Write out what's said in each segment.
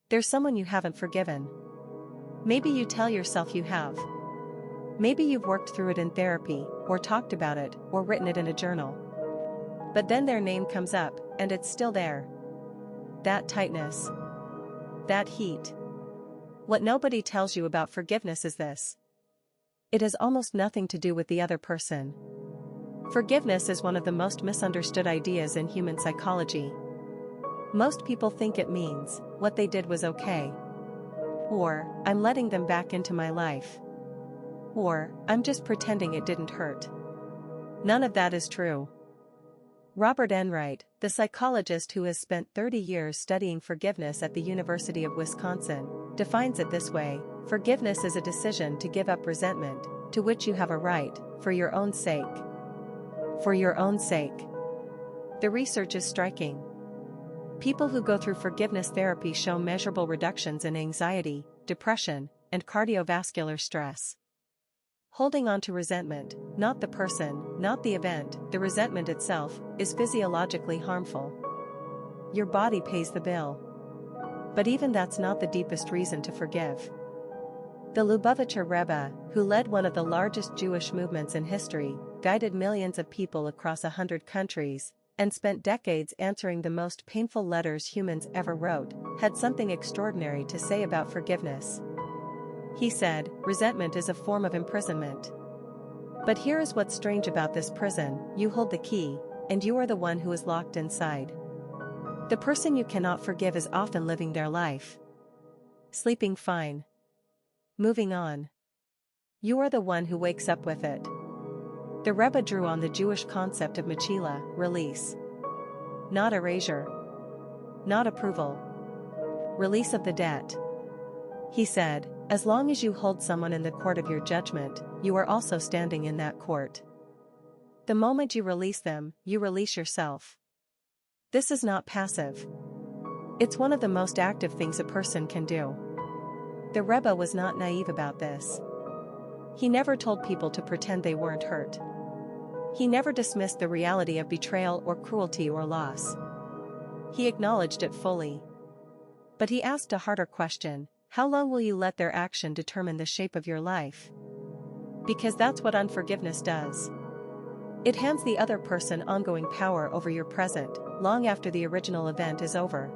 There's someone you haven't forgiven. Maybe you tell yourself you have. Maybe you've worked through it in therapy, or talked about it, or written it in a journal. But then their name comes up, and it's still there. That tightness. That heat. What nobody tells you about forgiveness is this. It has almost nothing to do with the other person. Forgiveness is one of the most misunderstood ideas in human psychology. Most people think it means, what they did was okay. Or, I'm letting them back into my life. Or, I'm just pretending it didn't hurt. None of that is true. Robert Enright, the psychologist who has spent 30 years studying forgiveness at the University of Wisconsin, defines it this way: forgiveness is a decision to give up resentment, to which you have a right, for your own sake. For your own sake. The research is striking. People who go through forgiveness therapy show measurable reductions in anxiety, depression, and cardiovascular stress. Holding on to resentment, not the person, not the event, the resentment itself, is physiologically harmful. Your body pays the bill. But even that's not the deepest reason to forgive. The Lubavitcher Rebbe, who led one of the largest Jewish movements in history, guided millions of people across 100 countries, and spent decades answering the most painful letters humans ever wrote, had something extraordinary to say about forgiveness. He said, resentment is a form of imprisonment. But here is what's strange about this prison: you hold the key, and you are the one who is locked inside. The person you cannot forgive is often living their life. Sleeping fine. Moving on. You are the one who wakes up with it. The Rebbe drew on the Jewish concept of mechila, release. Not erasure. Not approval. Release of the debt. He said, as long as you hold someone in the court of your judgment, you are also standing in that court. The moment you release them, you release yourself. This is not passive. It's one of the most active things a person can do. The Rebbe was not naive about this. He never told people to pretend they weren't hurt. He never dismissed the reality of betrayal or cruelty or loss. He acknowledged it fully. But he asked a harder question: how long will you let their action determine the shape of your life? Because that's what unforgiveness does. It hands the other person ongoing power over your present, long after the original event is over.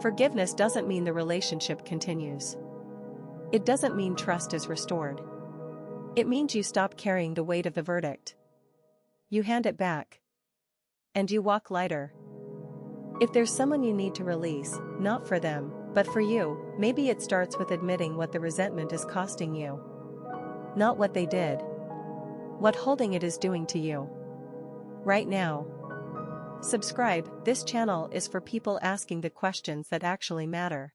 Forgiveness doesn't mean the relationship continues. It doesn't mean trust is restored. It means you stop carrying the weight of the verdict. You hand it back. And you walk lighter. If there's someone you need to release, not for them, but for you, maybe it starts with admitting what the resentment is costing you. Not what they did. What holding it is doing to you. Right now. Subscribe. This channel is for people asking the questions that actually matter.